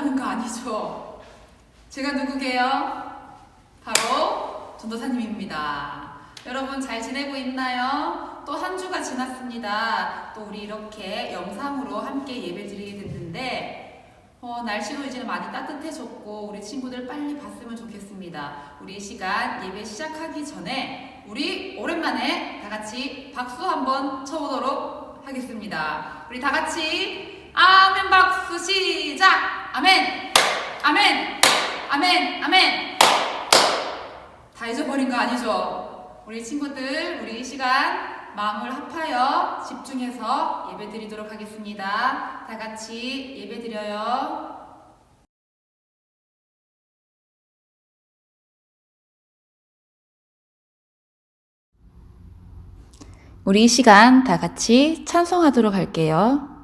하는 거 아니죠? 제가 누구게요? 바로 전도사님입니다. 여러분 잘 지내고 있나요? 또 한 주가 지났습니다. 또 우리 이렇게 영상으로 함께 예배 드리게 됐는데 날씨도 이제 많이 따뜻해졌고 우리 친구들 빨리 봤으면 좋겠습니다. 우리 이 시간 예배 시작하기 전에 우리 오랜만에 다 같이 박수 한번 쳐보도록 하겠습니다. 우리 다 같이 아멘 박수 시작! 아멘! 아멘! 아멘! 아멘! 다 잊어버린 거 아니죠? 우리 친구들 우리 이 시간 마음을 합하여 집중해서 예배 드리도록 하겠습니다. 다 같이 예배 드려요. 우리 이 시간 다 같이 찬송하도록 할게요.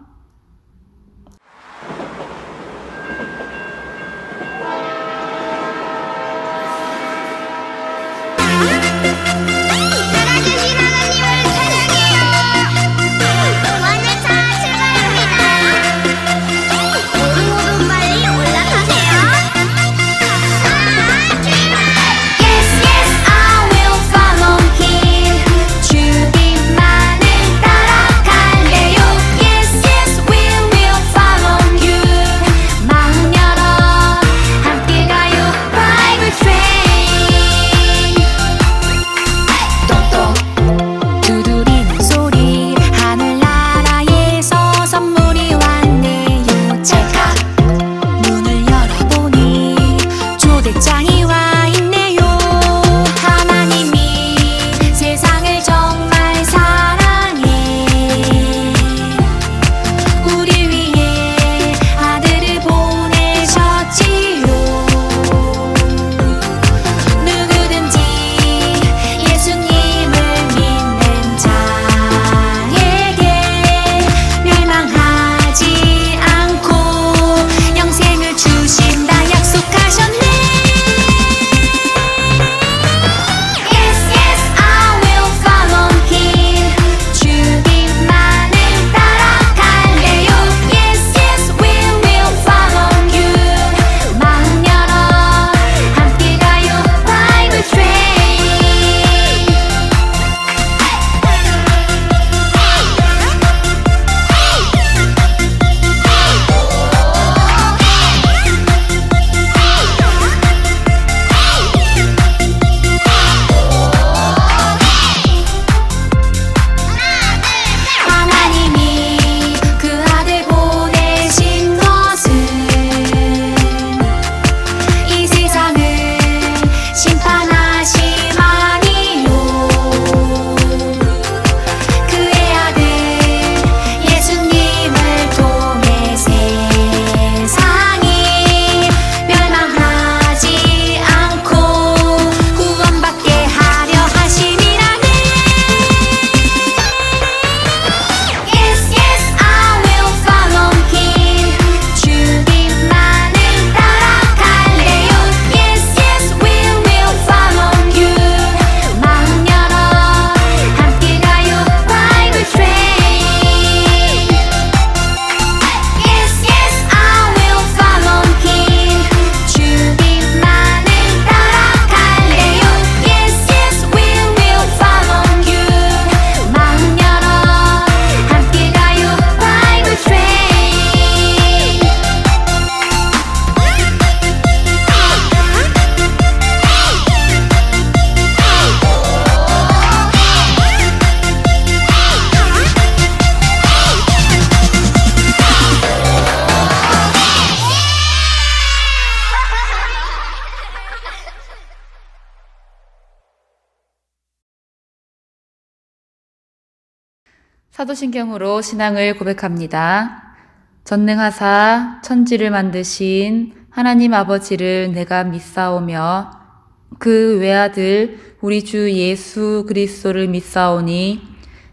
사도신경으로 신앙을 고백합니다. 전능하사 천지를 만드신 하나님 아버지를 내가 믿사오며 그 외아들 우리 주 예수 그리스도를 믿사오니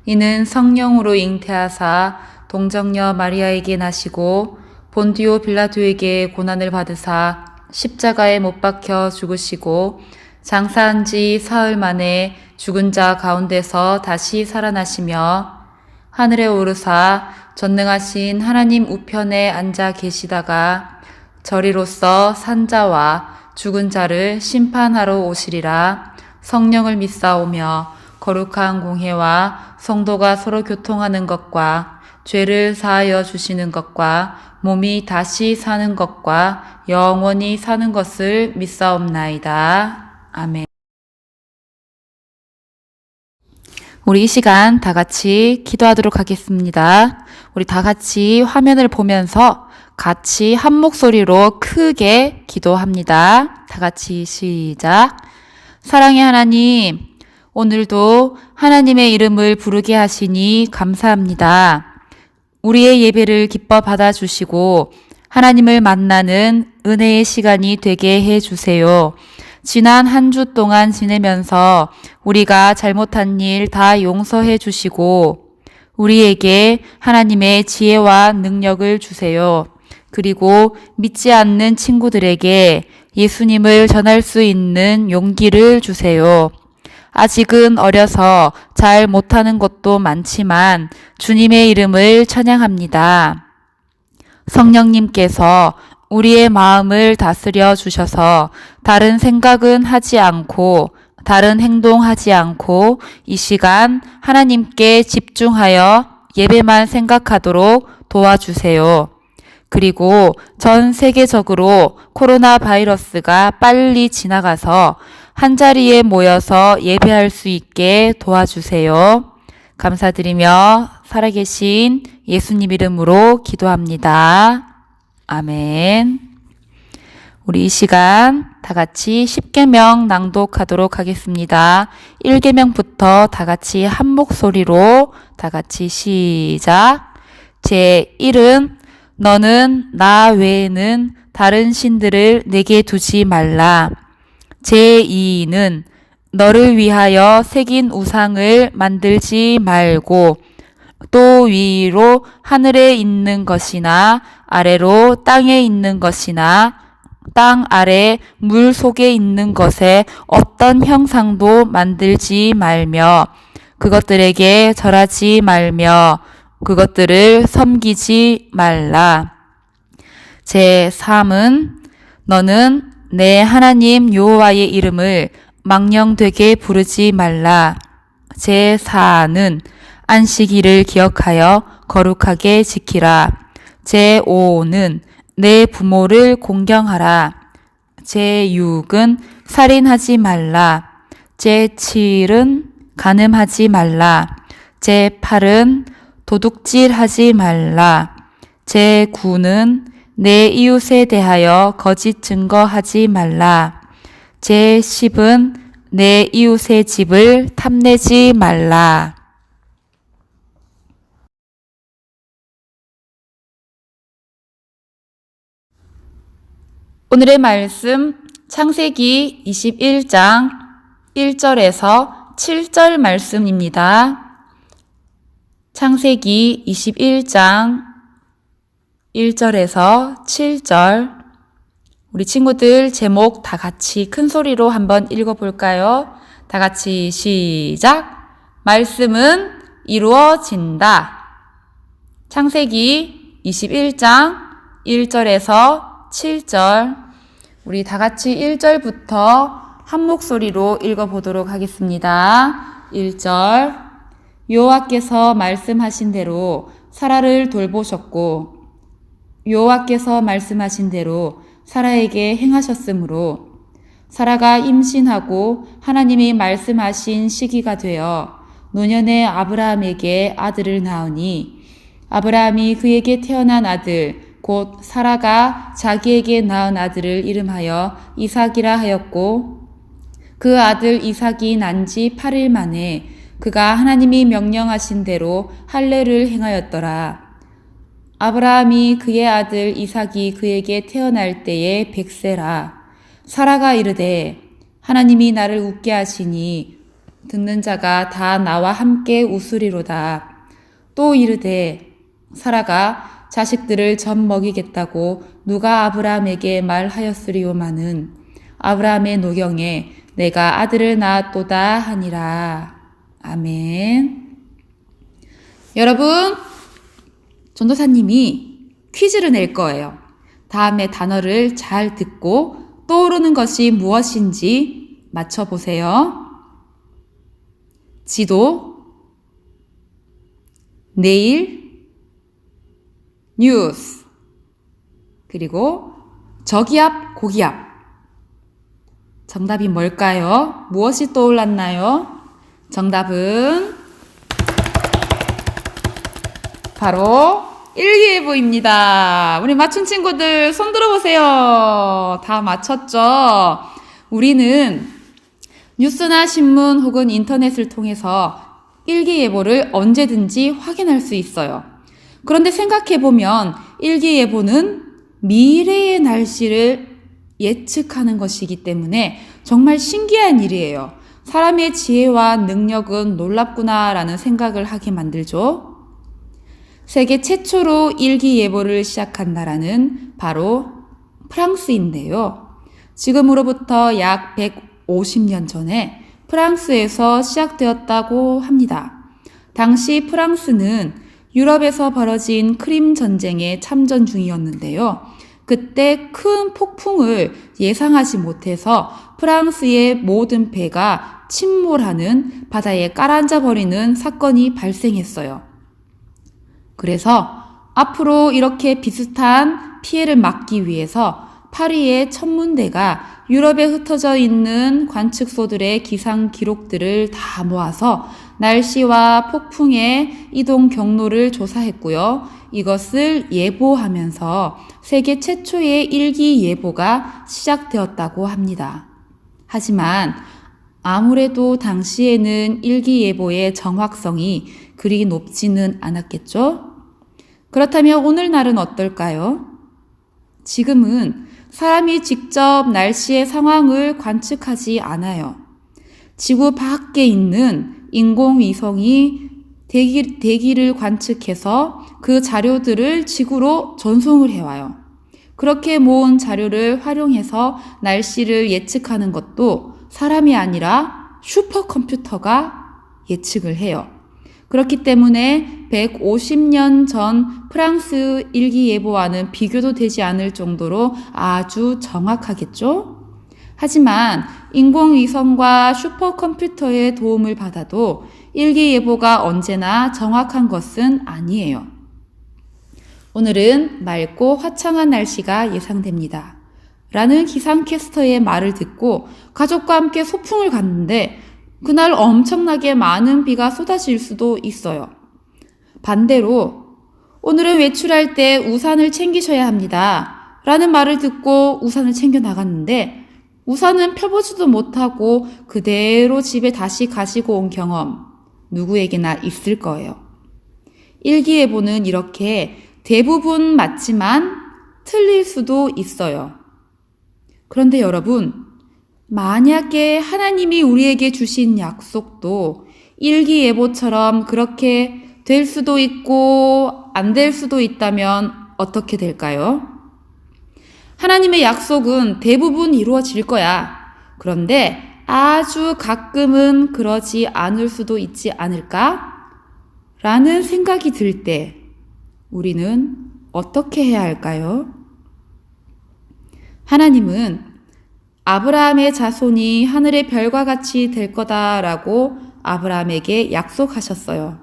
이는 성령으로 잉태하사 동정녀 마리아에게 나시고 본디오 빌라도에게 고난을 받으사 십자가에 못 박혀 죽으시고 장사한 지 사흘 만에 죽은 자 가운데서 다시 살아나시며 하늘에 오르사 전능하신 하나님 우편에 앉아 계시다가 저리로서 산자와 죽은 자를 심판하러 오시리라. 성령을 믿사오며 거룩한 공회와 성도가 서로 교통하는 것과 죄를 사하여 주시는 것과 몸이 다시 사는 것과 영원히 사는 것을 믿사옵나이다. 아멘. 우리 이 시간 다 같이 기도하도록 하겠습니다. 우리 다 같이 화면을 보면서 같이 한 목소리로 크게 기도합니다. 다 같이 시작. 사랑의 하나님, 오늘도 하나님의 이름을 부르게 하시니 감사합니다. 우리의 예배를 기뻐 받아주시고 하나님을 만나는 은혜의 시간이 되게 해주세요. 지난 한 주 동안 지내면서 우리가 잘못한 일 다 용서해 주시고 우리에게 하나님의 지혜와 능력을 주세요. 그리고 믿지 않는 친구들에게 예수님을 전할 수 있는 용기를 주세요. 아직은 어려서 잘 못하는 것도 많지만 주님의 이름을 찬양합니다. 성령님께서 우리의 마음을 다스려 주셔서 다른 생각은 하지 않고 다른 행동하지 않고 이 시간 하나님께 집중하여 예배만 생각하도록 도와주세요. 그리고 전 세계적으로 코로나 바이러스가 빨리 지나가서 한자리에 모여서 예배할 수 있게 도와주세요. 감사드리며 살아계신 예수님 이름으로 기도합니다. 아멘. 우리 이 시간 다 같이 10계명 낭독하도록 하겠습니다. 1계명부터 다 같이 한 목소리로 다 같이 시작. 제1은 너는 나 외에는 다른 신들을 내게 두지 말라. 제2는 너를 위하여 새긴 우상을 만들지 말고 또 위로 하늘에 있는 것이나 아래로 땅에 있는 것이나 땅 아래 물 속에 있는 것에 어떤 형상도 만들지 말며 그것들에게 절하지 말며 그것들을 섬기지 말라. 제3은 너는 내 하나님 여호와의 이름을 망령되게 부르지 말라. 제4는 안식일을 기억하여 거룩하게 지키라. 제5는 내 부모를 공경하라. 제6은 살인하지 말라. 제7은 간음하지 말라. 제8은 도둑질하지 말라. 제9는 내 이웃에 대하여 거짓 증거하지 말라. 제10은 내 이웃의 집을 탐내지 말라. 오늘의 말씀 창세기 21장 1절에서 7절 말씀입니다. 창세기 21장 1절에서 7절. 우리 친구들 제목 다 같이 큰 소리로 한번 읽어볼까요? 다 같이 시작. 말씀은 이루어진다. 창세기 21장 1절에서 7절. 우리 다 같이 1절부터 한 목소리로 읽어보도록 하겠습니다. 1절. 여호와께서 말씀하신 대로 사라를 돌보셨고 여호와께서 말씀하신 대로 사라에게 행하셨으므로 사라가 임신하고 하나님이 말씀하신 시기가 되어 노년의 아브라함에게 아들을 낳으니 아브라함이 그에게 태어난 아들 곧 사라가 자기에게 낳은 아들을 이름하여 이삭이라 하였고 그 아들 이삭이 난 지 8일 만에 그가 하나님이 명령하신 대로 할례를 행하였더라. 아브라함이 그의 아들 이삭이 그에게 태어날 때에 100세라. 사라가 이르되 하나님이 나를 웃게 하시니 듣는 자가 다 나와 함께 웃으리로다. 또 이르되 사라가 자식들을 젖 먹이겠다고 누가 아브라함에게 말하였으리오마는 아브라함의 노경에 내가 아들을 낳았도다 하니라. 아멘. 여러분, 전도사님이 퀴즈를 낼 거예요. 다음에 단어를 잘 듣고 떠오르는 것이 무엇인지 맞춰보세요. 지도, 내일, 뉴스, 그리고 저기압, 고기압. 정답이 뭘까요? 무엇이 떠올랐나요? 정답은 바로 일기예보입니다. 우리 맞춘 친구들 손 들어보세요. 다 맞췄죠? 우리는 뉴스나 신문 혹은 인터넷을 통해서 일기예보를 언제든지 확인할 수 있어요. 그런데 생각해보면 일기예보는 미래의 날씨를 예측하는 것이기 때문에 정말 신기한 일이에요. 사람의 지혜와 능력은 놀랍구나라는 생각을 하게 만들죠. 세계 최초로 일기예보를 시작한 나라는 바로 프랑스인데요. 지금으로부터 약 150년 전에 프랑스에서 시작되었다고 합니다. 당시 프랑스는 유럽에서 벌어진 크림 전쟁에 참전 중이었는데요. 그때 큰 폭풍을 예상하지 못해서 프랑스의 모든 배가 침몰하는 바다에 깔아앉아 버리는 사건이 발생했어요. 그래서 앞으로 이렇게 비슷한 피해를 막기 위해서 파리의 천문대가 유럽에 흩어져 있는 관측소들의 기상 기록들을 다 모아서 날씨와 폭풍의 이동 경로를 조사했고요. 이것을 예보하면서 세계 최초의 일기예보가 시작되었다고 합니다. 하지만 아무래도 당시에는 일기예보의 정확성이 그리 높지는 않았겠죠? 그렇다면 오늘날은 어떨까요? 지금은 사람이 직접 날씨의 상황을 관측하지 않아요. 지구 밖에 있는 인공위성이 대기를 관측해서 그 자료들을 지구로 전송을 해와요. 그렇게 모은 자료를 활용해서 날씨를 예측하는 것도 사람이 아니라 슈퍼컴퓨터가 예측을 해요. 그렇기 때문에 150년 전 프랑스 일기예보와는 비교도 되지 않을 정도로 아주 정확하겠죠? 하지만 인공위성과 슈퍼컴퓨터의 도움을 받아도 일기예보가 언제나 정확한 것은 아니에요. 오늘은 맑고 화창한 날씨가 예상됩니다. 라는 기상캐스터의 말을 듣고 가족과 함께 소풍을 갔는데 그날 엄청나게 많은 비가 쏟아질 수도 있어요. 반대로 오늘은 외출할 때 우산을 챙기셔야 합니다. 라는 말을 듣고 우산을 챙겨 나갔는데 우산은 펴보지도 못하고 그대로 집에 다시 가지고 온 경험 누구에게나 있을 거예요. 일기예보는 이렇게 대부분 맞지만 틀릴 수도 있어요. 그런데 여러분, 만약에 하나님이 우리에게 주신 약속도 일기예보처럼 그렇게 될 수도 있고 안 될 수도 있다면 어떻게 될까요? 하나님의 약속은 대부분 이루어질 거야. 그런데 아주 가끔은 그러지 않을 수도 있지 않을까? 라는 생각이 들 때 우리는 어떻게 해야 할까요? 하나님은 아브라함의 자손이 하늘의 별과 같이 될 거다라고 아브라함에게 약속하셨어요.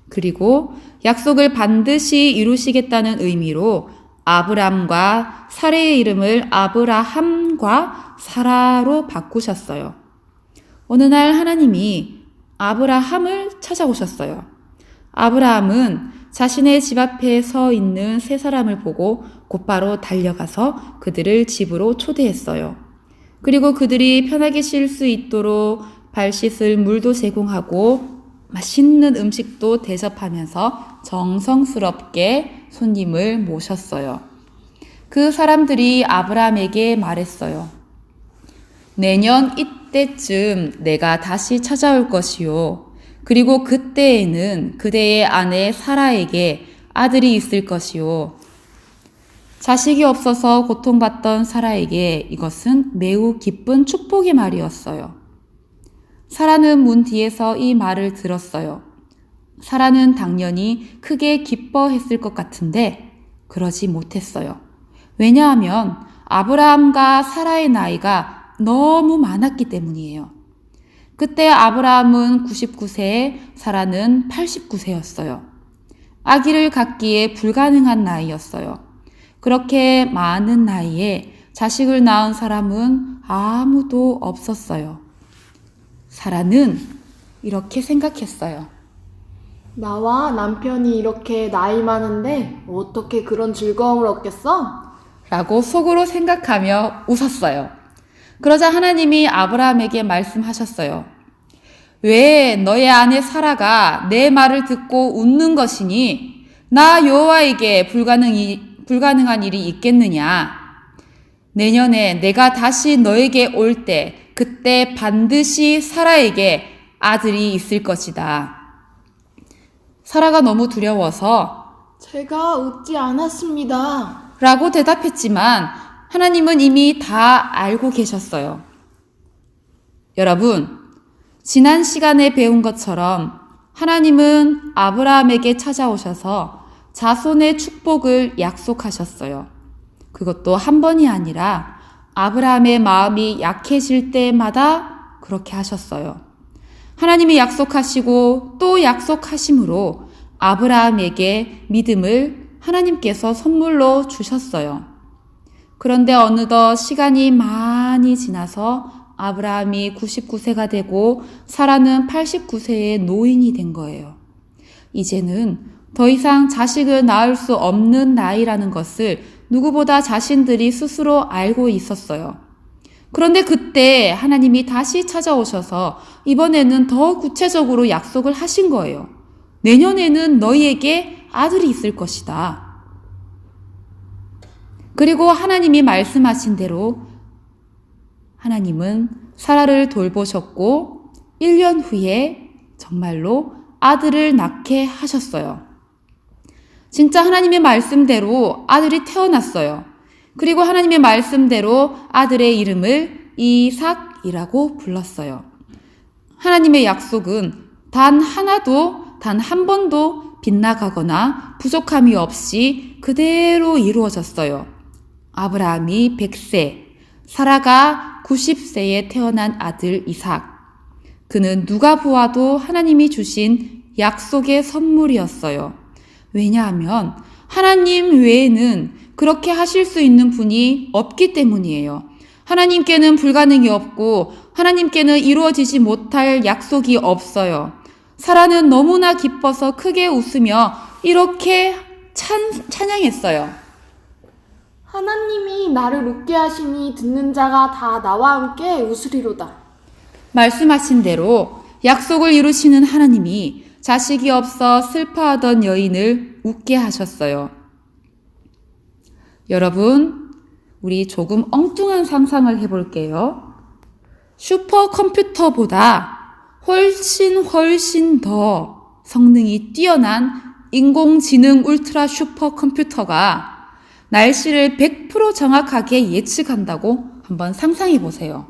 그리고 약속을 반드시 이루시겠다는 의미로 아브람과 사레의 이름을 아브라함과 사라로 바꾸셨어요. 어느 날 하나님이 아브라함을 찾아오셨어요. 아브라함은 자신의 집 앞에 서 있는 세 사람을 보고 곧바로 달려가서 그들을 집으로 초대했어요. 그리고 그들이 편하게 쉴 수 있도록 발 씻을 물도 제공하고 맛있는 음식도 대접하면서 정성스럽게 손님을 모셨어요. 그 사람들이 아브라함에게 말했어요. 내년 이때쯤 내가 다시 찾아올 것이요. 그리고 그때에는 그대의 아내 사라에게 아들이 있을 것이요. 자식이 없어서 고통받던 사라에게 이것은 매우 기쁜 축복의 말이었어요. 사라는 문 뒤에서 이 말을 들었어요. 사라는 당연히 크게 기뻐했을 것 같은데 그러지 못했어요. 왜냐하면 아브라함과 사라의 나이가 너무 많았기 때문이에요. 그때 아브라함은 99세, 사라는 89세였어요. 아기를 갖기에 불가능한 나이였어요. 그렇게 많은 나이에 자식을 낳은 사람은 아무도 없었어요. 사라는 이렇게 생각했어요. 나와 남편이 이렇게 나이 많은데 어떻게 그런 즐거움을 얻겠어? 라고 속으로 생각하며 웃었어요. 그러자 하나님이 아브라함에게 말씀하셨어요. 왜 너의 아내 사라가 내 말을 듣고 웃는 것이니 나 여호와에게 불가능한 일이 있겠느냐? 내년에 내가 다시 너에게 올 때 그때 반드시 사라에게 아들이 있을 것이다. 사라가 너무 두려워서 제가 웃지 않았습니다. 라고 대답했지만 하나님은 이미 다 알고 계셨어요. 여러분, 지난 시간에 배운 것처럼 하나님은 아브라함에게 찾아오셔서 자손의 축복을 약속하셨어요. 그것도 한 번이 아니라 아브라함의 마음이 약해질 때마다 그렇게 하셨어요. 하나님이 약속하시고 또 약속하심으로 아브라함에게 믿음을 하나님께서 선물로 주셨어요. 그런데 어느덧 시간이 많이 지나서 아브라함이 99세가 되고 사라는 89세의 노인이 된 거예요. 이제는 더 이상 자식을 낳을 수 없는 나이라는 것을 누구보다 자신들이 스스로 알고 있었어요. 그런데 그때 하나님이 다시 찾아오셔서 이번에는 더 구체적으로 약속을 하신 거예요. 내년에는 너희에게 아들이 있을 것이다. 그리고 하나님이 말씀하신 대로 하나님은 사라를 돌보셨고 1년 후에 정말로 아들을 낳게 하셨어요. 진짜 하나님의 말씀대로 아들이 태어났어요. 그리고 하나님의 말씀대로 아들의 이름을 이삭이라고 불렀어요. 하나님의 약속은 단 한 번도 빗나가거나 부족함이 없이 그대로 이루어졌어요. 아브라함이 100세, 사라가 90세에 태어난 아들 이삭. 그는 누가 보아도 하나님이 주신 약속의 선물이었어요. 왜냐하면 하나님 외에는 그렇게 하실 수 있는 분이 없기 때문이에요. 하나님께는 불가능이 없고 하나님께는 이루어지지 못할 약속이 없어요. 사라는 너무나 기뻐서 크게 웃으며 이렇게 찬양했어요. 하나님이 나를 웃게 하시니 듣는 자가 다 나와 함께 웃으리로다. 말씀하신 대로 약속을 이루시는 하나님이 자식이 없어 슬퍼하던 여인을 웃게 하셨어요. 여러분, 우리 조금 엉뚱한 상상을 해볼게요. 슈퍼컴퓨터보다 훨씬 더 성능이 뛰어난 인공지능 울트라 슈퍼컴퓨터가 날씨를 100% 정확하게 예측한다고 한번 상상해 보세요.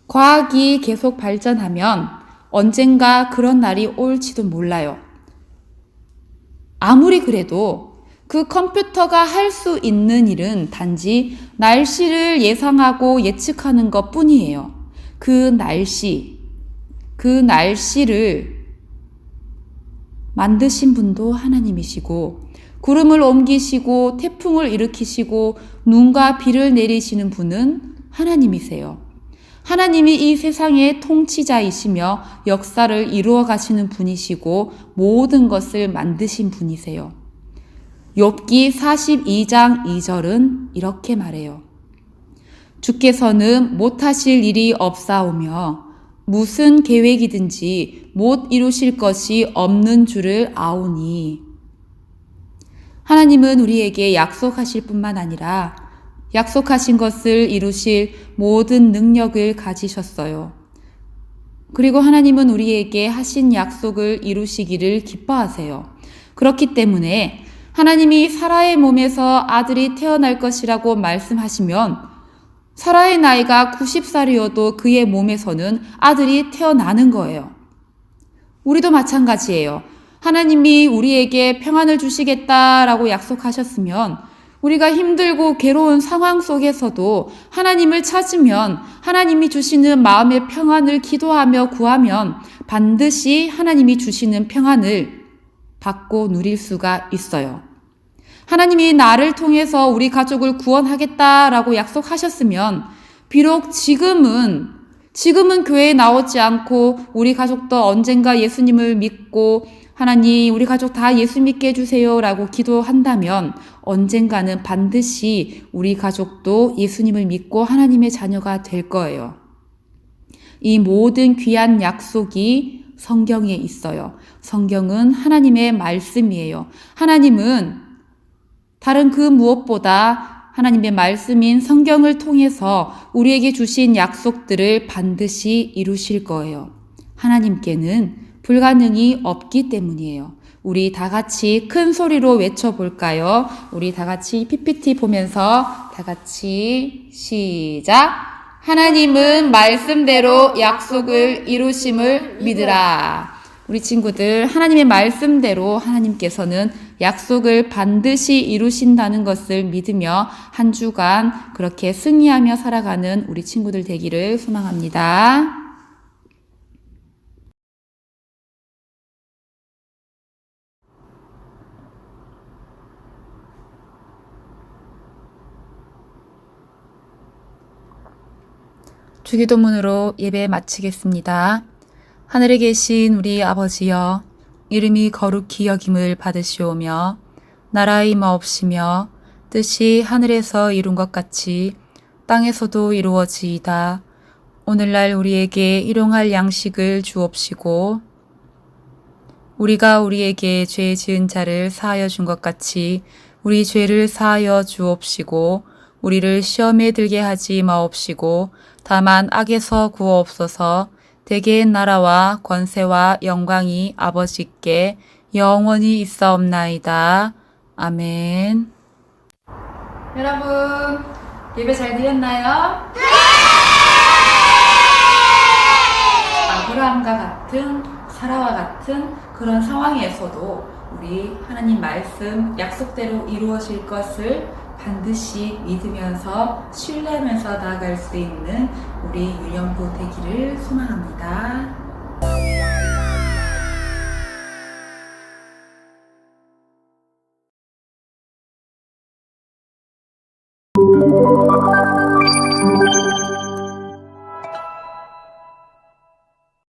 과학이 계속 발전하면 언젠가 그런 날이 올지도 몰라요. 아무리 그래도 그 컴퓨터가 할 수 있는 일은 단지 날씨를 예상하고 예측하는 것 뿐이에요. 그 날씨를 만드신 분도 하나님이시고 구름을 옮기시고 태풍을 일으키시고 눈과 비를 내리시는 분은 하나님이세요. 하나님이 이 세상의 통치자이시며 역사를 이루어 가시는 분이시고 모든 것을 만드신 분이세요. 욥기 42장 2절은 이렇게 말해요. 주께서는 못하실 일이 없사오며 무슨 계획이든지 못 이루실 것이 없는 줄을 아오니. 하나님은 우리에게 약속하실 뿐만 아니라 약속하신 것을 이루실 모든 능력을 가지셨어요. 그리고 하나님은 우리에게 하신 약속을 이루시기를 기뻐하세요. 그렇기 때문에 하나님이 사라의 몸에서 아들이 태어날 것이라고 말씀하시면 사라의 나이가 90살이어도 그의 몸에서는 아들이 태어나는 거예요. 우리도 마찬가지예요. 하나님이 우리에게 평안을 주시겠다라고 약속하셨으면 우리가 힘들고 괴로운 상황 속에서도 하나님을 찾으면 하나님이 주시는 마음의 평안을 기도하며 구하면 반드시 하나님이 주시는 평안을 받고 누릴 수가 있어요. 하나님이 나를 통해서 우리 가족을 구원하겠다라고 약속하셨으면 비록 지금은 교회에 나오지 않고 우리 가족도 언젠가 예수님을 믿고 하나님 우리 가족 다 예수 믿게 해주세요 라고 기도한다면 언젠가는 반드시 우리 가족도 예수님을 믿고 하나님의 자녀가 될 거예요. 이 모든 귀한 약속이 성경에 있어요. 성경은 하나님의 말씀이에요. 하나님은 다른 그 무엇보다 하나님의 말씀인 성경을 통해서 우리에게 주신 약속들을 반드시 이루실 거예요. 하나님께는 불가능이 없기 때문이에요. 우리 다 같이 큰 소리로 외쳐볼까요? 우리 다 같이 PPT 보면서 다 같이 시작! 하나님은 말씀대로 약속을 이루심을 믿으라. 우리 친구들, 하나님의 말씀대로 하나님께서는 약속을 반드시 이루신다는 것을 믿으며 한 주간 그렇게 승리하며 살아가는 우리 친구들 되기를 소망합니다. 주기도문으로 예배 마치겠습니다. 하늘에 계신 우리 아버지여, 이름이 거룩히 여김을 받으시오며 나라의 마옵시며 뜻이 하늘에서 이룬 것 같이 땅에서도 이루어지이다. 오늘날 우리에게 일용할 양식을 주옵시고 우리가 우리에게 죄 지은 자를 사하여 준 것 같이 우리 죄를 사하여 주옵시고 우리를 시험에 들게 하지 마옵시고 다만 악에서 구하옵소서. 대개의 나라와 권세와 영광이 아버지께 영원히 있사옵나이다. 아멘. 여러분, 예배 잘 드렸나요? 네! 아브라함과 같은, 사라와 같은 그런 상황에서도 우리 하나님 말씀 약속대로 이루어질 것을 반드시 믿으면서 신뢰하면서 나아갈 수 있는 우리 유년부 되기를 소망합니다.